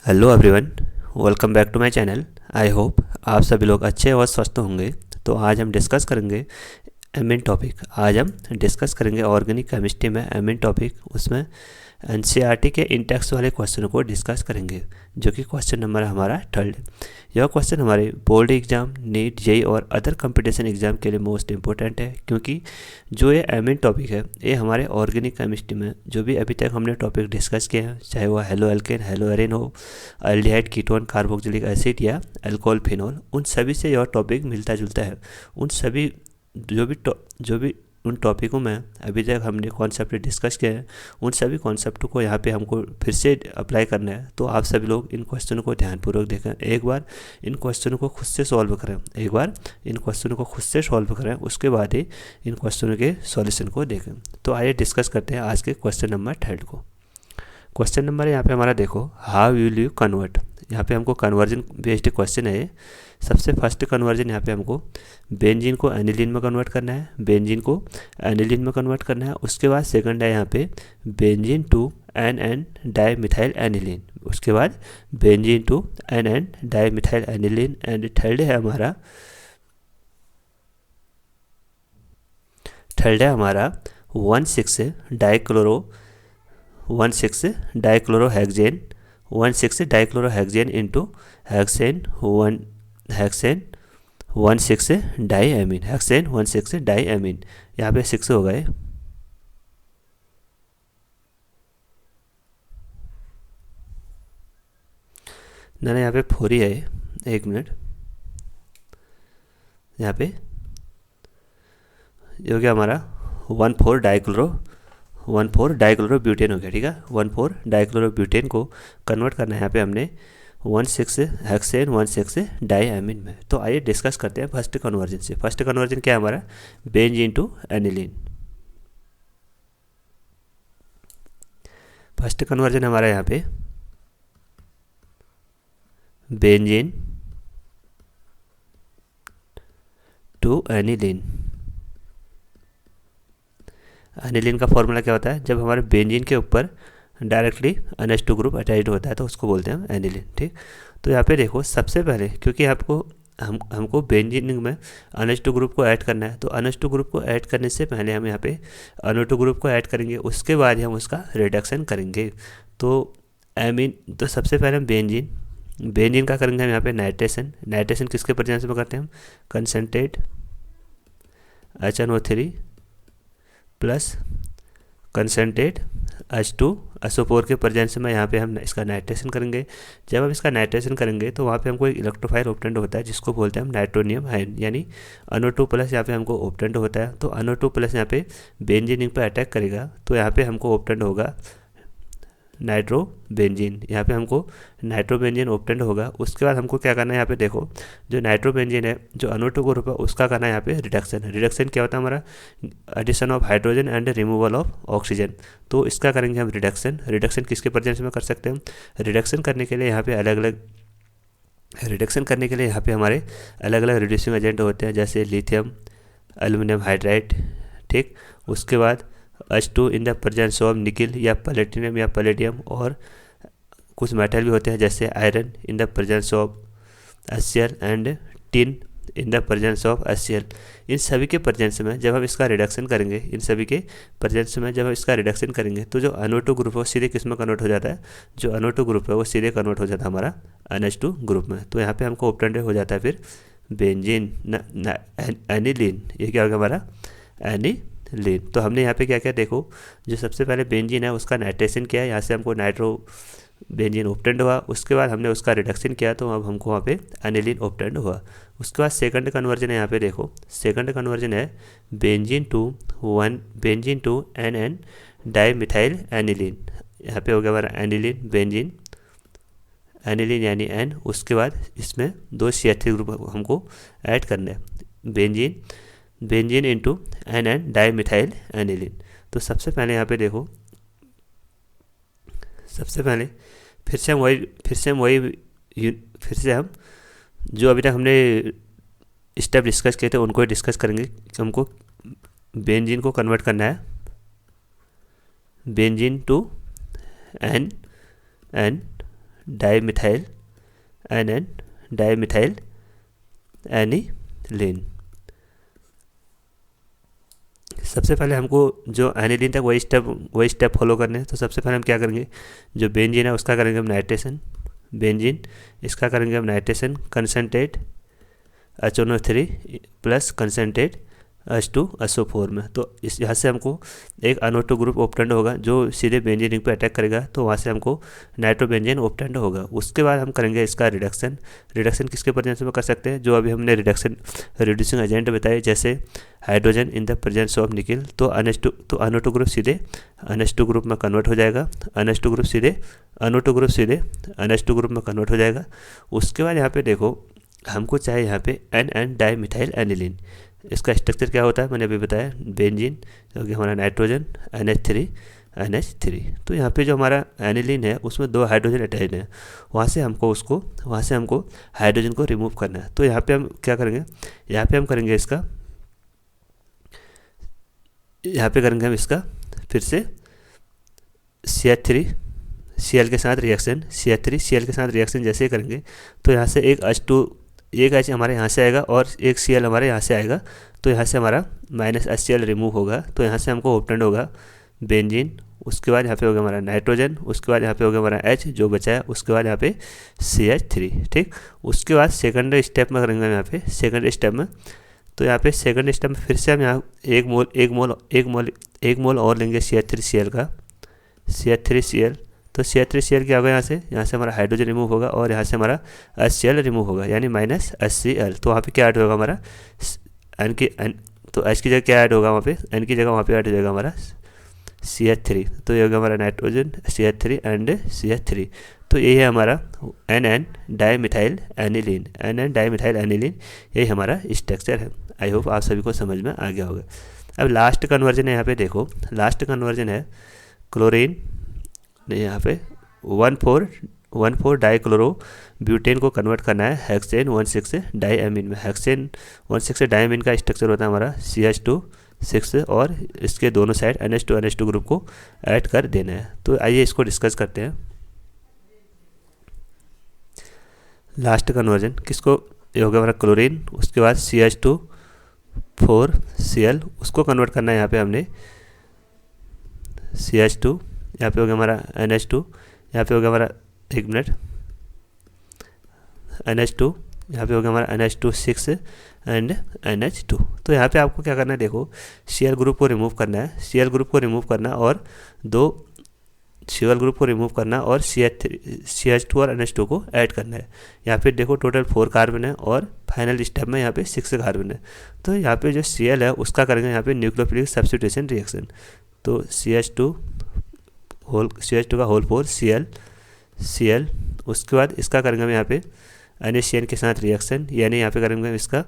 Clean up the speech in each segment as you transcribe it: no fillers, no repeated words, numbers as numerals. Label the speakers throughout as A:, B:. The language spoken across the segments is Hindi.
A: Hello everyone, welcome back to my channel. I hope आप सभी लोग अच्छे और स्वस्थ होंगे। तो आज हम डिस्कस करेंगे एमइन टॉपिक। आज हम डिस्कस करेंगे ऑर्गेनिक केमिस्ट्री में एमइन टॉपिक। उसमें एनसीईआरटी के इंटेक्स वाले क्वेश्चनों को डिस्कस करेंगे, जो कि क्वेश्चन नंबर हमारा 3rd। यह क्वेश्चन हमारे बोर्ड एग्जाम, नीट, जेई और अदर कंपटीशन एग्जाम के लिए मोस्ट इंपॉर्टेंट है, क्योंकि जो ये एमइन टॉपिक है ये हमारे ऑर्गेनिक केमिस्ट्री में जो भी अभी तक हमने टॉपिक डिस्कस किए हैं, चाहे वो हेलो एल्केन, हेलो एरिन हो, एल्डिहाइड, कीटोन, कार्बोक्सिलिक एसिड या अल्कोहल, फिनॉल, उन सभी से यह टॉपिक मिलता जुलता है। उन सभी जो भी उन टॉपिकों में अभी तक हमने कॉन्सेप्ट डिस्कस किए हैं, उन सभी कॉन्सेप्ट को यहाँ पे हमको फिर से अप्लाई करना है। तो आप सभी लोग इन क्वेश्चनों को ध्यानपूर्वक देखें, एक बार इन क्वेश्चनों को खुद से सॉल्व करें, उसके बाद ही इन क्वेश्चनों के सॉल्यूशन को देखें। तो आइए डिस्कस करते हैं आज के क्वेश्चन नंबर 3rd को। क्वेश्चन नंबर यहाँ पे हमारा देखो, हाउ विल यू कन्वर्ट। यहाँ पे हमको कन्वर्जन बेस्ड क्वेश्चन है। सबसे फर्स्ट कन्वर्जन यहाँ पे हमको बेंजीन को एनिलीन में कन्वर्ट करना है। उसके बाद सेकंड है यहाँ पे benzene to N N dimethyl aniline. उसके बाद benzene to N N dimethyl aniline. And third है हमारा 1,6 डाइक्लोरोहेक्सेन इंटू हेक्सेन 1,6 डाईएमीन। यहाँ पे 6 हो गए। ना यहाँ पे 4 ही है। एक मिनट, यहाँ पे ये हो गया हमारा 1,4 डाइक्लोरोब्यूटेन हो गया। ठीक है, 1,4 डाइक्लोरोब्यूटेन को कन्वर्ट करना है यहाँ पे हमने 1,6 हेक्सेन 1,6 डाईएमीन में। तो आइए डिस्कस करते हैं फर्स्ट कन्वर्जन से। फर्स्ट कन्वर्जन क्या है हमारा, benzene to aniline. First conversion हमारा यहाँ पे बेंजीन टू एनिलीन। एनिलीन का फॉर्मूला क्या होता है, जब हमारे बेंजीन के ऊपर डायरेक्टली NH2 ग्रुप अटैच्ड होता है तो उसको बोलते हैं हम एनिलीन। ठीक, तो यहाँ पे देखो, सबसे पहले क्योंकि हमको बेंजीन में NH2 ग्रुप को ऐड करना है, तो NH2 ग्रुप को ऐड करने से पहले हम यहाँ पे NO2 ग्रुप को ऐड करेंगे, उसके बाद ही हम उसका रिडक्शन करेंगे। तो सबसे पहले हम बेंजीन का करेंगे हम यहाँ पे नाइट्रेशन किसके प्रेजेंस में करते हैं हम, concentrate HNO3 plus concentrate H2 SO4 के प्रेजेंस में यहाँ पे हम इसका नाइट्रेशन करेंगे। जब हम इसका नाइट्रेशन करेंगे तो वहाँ पे हमको एक इलेक्ट्रोफाइल ऑप्टेंट होता है जिसको बोलते हैं हम नाइट्रोनियम आयन, यानी NO2 प्लस यहाँ पे हमको ऑप्टेंट होता है। तो NO2 प्लस यहाँ पे बेंजीन पे अटैक करेगा तो यहाँ पे हमको ऑप्टेंट होगा नाइट्रोबेंजीन। यहाँ पे हमको नाइट्रोबेंजीन ऑप्टेंट होगा। उसके बाद हमको क्या करना है, यहाँ पे देखो, जो नाइट्रोबेंजीन है, जो NO2 ग्रुप है, उसका करना है यहाँ पे रिडक्शन क्या होता है हमारा, addition of hydrogen and removal of oxygen. तो इसका करेंगे हम रिडक्शन किसके प्रेजेंस में कर सकते हैं, रिडक्शन करने के लिए यहाँ पे हमारे अलग अलग रिड्यूसिंग एजेंट होते हैं, जैसे लिथियम, एल्युमिनियम हाइड्राइड। ठीक, उसके बाद H2 in the presence of nickel या पैलेडियम, और कुछ मेटल भी होते हैं जैसे iron in the presence of HCl and tin in the presence of HCl। इन सभी के प्रेजेंस में जब हम इसका रिडक्शन करेंगे, तो जो NO2 ग्रुप है वो सीधे किस में कन्वर्ट हो जाता है, जो NO2 ग्रुप है वो सीधे कन्वर्ट हो जाता है हमारा NH2 ग्रुप में। तो यहाँ पे हमको ऑप्टेंट हो जाता है फिर बेंजीन एनिलीन। ये क्या होगा हमारा एनिलीन। तो हमने यहाँ पे क्या किया, देखो, जो सबसे पहले बेंजीन है उसका नाइट्रेशन किया है, यहाँ से हमको नाइट्रो बेंजीन ऑप्टेंट हुआ। उसके बाद हमने उसका रिडक्शन किया तो अब हमको वहाँ पे एनिलीन ऑप्टेंट हुआ। उसके बाद सेकंड कन्वर्जन है, यहाँ पे देखो, सेकंड कन्वर्जन है benzene to N N dimethyl aniline. यहाँ पे हो गया हमारा एनिलीन बेंजीन यानी एन। उसके बाद इसमें 2 CH3 ग्रुप हमको ऐड करना है, benzene into N N dimethyl aniline. तो सबसे पहले यहाँ पे देखो, फिर से हम जो अभी तक हमने स्टेप डिस्कस किए थे उनको ही डिस्कस करेंगे। हमको बेंजीन को कन्वर्ट करना है benzene to N dimethyl NN dimethyl aniline. सबसे पहले हमको जो एनिलीन तक वही स्टेप फॉलो करने हैं। तो सबसे पहले हम क्या करेंगे, जो बेंजीन है उसका करेंगे हम नाइट्रेशन, बेंजीन इसका करेंगे हम nitration concentrate HNO3 plus concentrate H2SO4 में। तो इस यहाँ से हमको एक NO2 ग्रुप ऑप्टेंड होगा जो सीधे बेंजीन रिंग पे अटैक करेगा, तो वहाँ से हमको नाइट्रोबेंजीन ऑप्टेंड होगा। उसके बाद हम करेंगे इसका रिडक्शन। रिडक्शन किसके प्रेजेंस में कर सकते हैं, जो अभी हमने रिड्यूसिंग एजेंट बताए, जैसे hydrogen in the presence of nickel. तो NO2 ग्रुप सीधे NH2 ग्रुप में कन्वर्ट हो जाएगा, NH2 ग्रुप सीधे NH2 ग्रुप में कन्वर्ट हो जाएगा। उसके बाद यहाँ पे देखो हमको चाहिए यहाँ पे NN डाईमिथाइल एनिलीन। इसका स्ट्रक्चर क्या होता है मैंने अभी बताया, बेंजीन जो कि हमारा नाइट्रोजन NH3। तो यहाँ पे जो हमारा एनिलीन है उसमें 2 हाइड्रोजन अटैच है, वहाँ से हमको हाइड्रोजन को रिमूव करना है। तो यहाँ पे हम क्या करेंगे, यहाँ पे करेंगे इसका फिर से CH3Cl के साथ रिएक्शन, CH3Cl के साथ रिएक्शन जैसे ही करेंगे तो यहाँ से एक H हमारे यहाँ से आएगा और एक Cl हमारे यहाँ से आएगा। तो यहाँ से हमारा -HCl रिमूव होगा। तो यहाँ से हमको ऑप्टेंड होगा बेंजीन। उसके बाद यहाँ पे होगा हमारा नाइट्रोजन, उसके बाद यहाँ पे होगा हमारा H जो बचा है, उसके बाद यहाँ पे CH3। ठीक, उसके बाद सेकंड स्टेप में करेंगे यहाँ पे सेकंड स्टेप में। तो यहाँ पे सेकंड स्टेप में फिर से हम यहाँ एक मोल और लेंगे CH3Cl का, CH3Cl। तो CH3Cl क्या होगा, यहाँ से हमारा हाइड्रोजन रिमूव होगा और यहाँ से हमारा HCl रिमूव होगा, यानी -HCl। तो वहाँ पे क्या ऐड होगा हमारा तो H की जगह क्या ऐड होगा, वहाँ पे N की जगह वहाँ पे ऐड हो जाएगा हमारा CH3। तो ये होगा हमारा नाइट्रोजन CH3 एंड CH3। तो यही है हमारा NN डाईमिथाइल एनिलीन, यही हमारा स्ट्रक्चर है। आई होप आप सभी को समझ में आ गया होगा। अब लास्ट कन्वर्जन है, यहाँ पे देखो लास्ट कन्वर्जन है क्लोरीन, यहाँ पे 1,4 डाईक्लोरो ब्यूटेन को कन्वर्ट करना है हेक्सेन 1,6 डाईएमीन में। हेक्सेन 1,6 डाईएमीन का स्ट्रक्चर होता है हमारा CH2 और इसके दोनों साइड NH2 ग्रुप को ऐड कर देना है। तो आइए इसको डिस्कस करते हैं। लास्ट कन्वर्जन किसको, ये होगा हमारा क्लोरीन, उसके बाद CH2,4Cl उसको कन्वर्ट करना है। यहाँ पे हमने CH2, यहाँ पे हो गया हमारा NH2, यहाँ पे हो गया हमारा NH2, यहाँ पे हो गया हमारा NH2 एंड NH2। तो यहाँ पे आपको क्या करना है, देखो Cl ग्रुप को रिमूव करना है, Cl ग्रुप को रिमूव करना और CH2 और NH2 को ऐड करना है। यहाँ पे देखो टोटल 4 कार्बन है और फाइनल स्टेप में यहाँ पे 6 कार्बन है। तो यहाँ पे जो Cl है उसका करेंगे यहाँ पे न्यूक्लियोफिलिक सब्स्टिट्यूशन रिएक्शन। तो CH2 का होल 4 Cl, उसके बाद इसका करेंगे हम यहाँ पे NaCN के साथ रिएक्शन, यानी यहाँ पे करेंगे हम इसका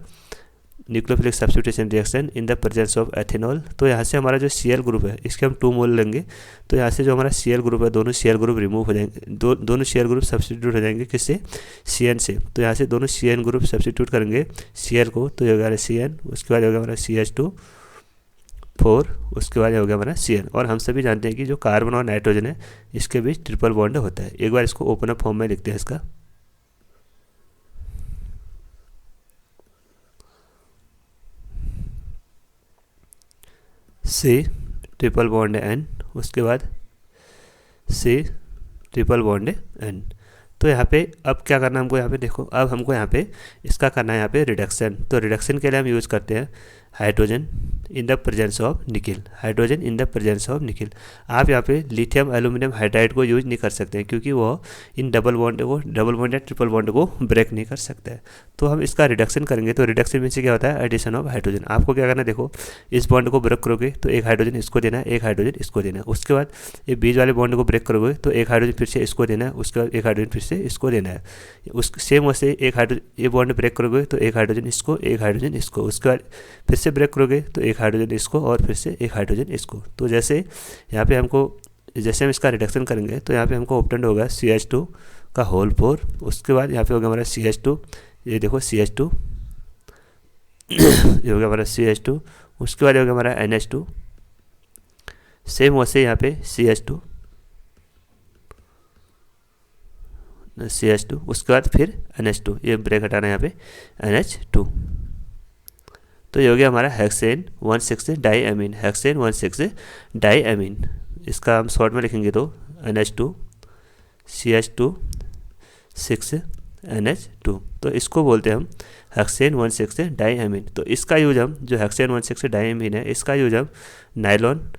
A: nucleophilic substitution reaction in the presence of ethanol. तो यहाँ से हमारा जो Cl ग्रुप है इसके हम 2 मोल लेंगे। तो यहाँ से जो हमारा Cl ग्रुप है, दोनों Cl ग्रुप रिमूव हो जाएंगे, दोनों Cl ग्रुप सब्स्टिट्यूट हो जाएंगे किससे, CN से। तो यहाँ से दोनों CN ग्रुप सब्स्टिट्यूट करेंगे Cl को, तो ये होगा CN, उसके बाद होगा हमारा CH2,4, उसके बाद हो गया हमारा CN। और हम सभी जानते हैं कि जो कार्बन और नाइट्रोजन है इसके बीच ट्रिपल बॉन्ड होता है। एक बार इसको ओपन अप फॉर्म में लिखते हैं इसका, C ट्रिपल बॉन्ड N, उसके बाद C ट्रिपल बॉन्ड N। तो यहाँ पे अब क्या करना है हमको, यहाँ पे देखो अब हमको यहाँ पे इसका करना है यहाँ पे रिडक्शन। तो रिडक्शन के लिए हम यूज़ करते हैं hydrogen in the presence of nickel, आप यहाँ पे लिथियम एल्यूमिनियम हाइड्राइड को यूज नहीं कर सकते हैं क्योंकि वो इन डबल बॉन्ड या ट्रिपल बॉन्ड को ब्रेक नहीं कर सकता है। तो हम इसका रिडक्शन करेंगे। तो रिडक्शन में से क्या होता है, एडिशन ऑफ हाइड्रोजन। आपको क्या करना है, देखो इस बॉन्ड को ब्रेक करोगे तो एक हाइड्रोजन इसको देना है, एक हाइड्रोजन इसको देना है। उसके बाद ये बीच वाले बॉन्ड को ब्रेक करोगे तो एक हाइड्रोजन फिर से इसको देना है, उसके बाद एक हाइड्रोजन फिर से इसको देना है। उस सेम वैसे एक हाइड्रोजन ये बॉन्ड ब्रेक करोगे तो एक हाइड्रोजन इसको, एक हाइड्रोजन इसको, उसके बाद फिर से ब्रेक करोगे तो एक हाइड्रोजन इसको और फिर से एक हाइड्रोजन इसको। तो जैसे यहाँ पे जैसे हम इसका रिडक्शन करेंगे तो यहाँ पे हमको ऑप्टेंड होगा CH2 का होल 4, उसके बाद यहाँ पे होगा हमारा CH2, ये देखो CH2 ये होगा हमारा CH2, उसके बाद होगा हमारा NH2, सेम वैसे यहाँ पे CH2, CH2, उसके बाद फिर NH2, ये ब्रेक हटाना है यहाँ पे NH2। तो ये हो गया हमारा हेक्सेन 1,6 डाईएमीन, हेक्सेन 1,6 डाईएमीन। इसका हम शॉर्ट में लिखेंगे तो NH2 CH2 6 NH2, तो इसको बोलते हैं हम हेक्सेन 1,6 डाईएमीन। तो इसका यूज हम, जो हेक्सेन 1,6 डाईएमीन है, इसका यूज हम नायलॉन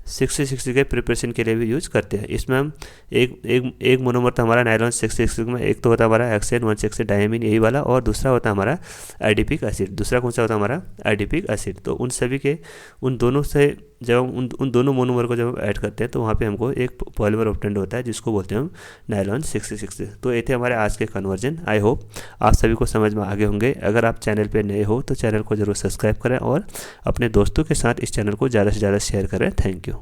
A: 660 के प्रिपरेशन के लिए भी यूज करते हैं। इसमें हम एक मोनोमर था हमारा नायलॉन 660 में, एक तो होता है हमारा हेक्सेन 1,6 डाईएमीन यही वाला, और दूसरा होता है हमारा एडिपिक एसिड। दूसरा कौन सा होता है हमारा एडिपिक एसिड। तो उन सभी के, उन दोनों से जब हम उन दोनों मोनोमर को जब हम ऐड करते हैं तो वहाँ पे हमको एक पॉलीमर ऑब्टेंड होता है जिसको बोलते हैं हम नायलॉन 660। तो ये थे हमारे आज के कन्वर्जन। आई होप आप सभी को समझ में आगे होंगे। अगर आप चैनल पे नए हो तो चैनल को जरूर सब्सक्राइब करें और अपने दोस्तों के साथ इस चैनल को ज़्यादा से ज़्यादा शेयर करें। Thank you.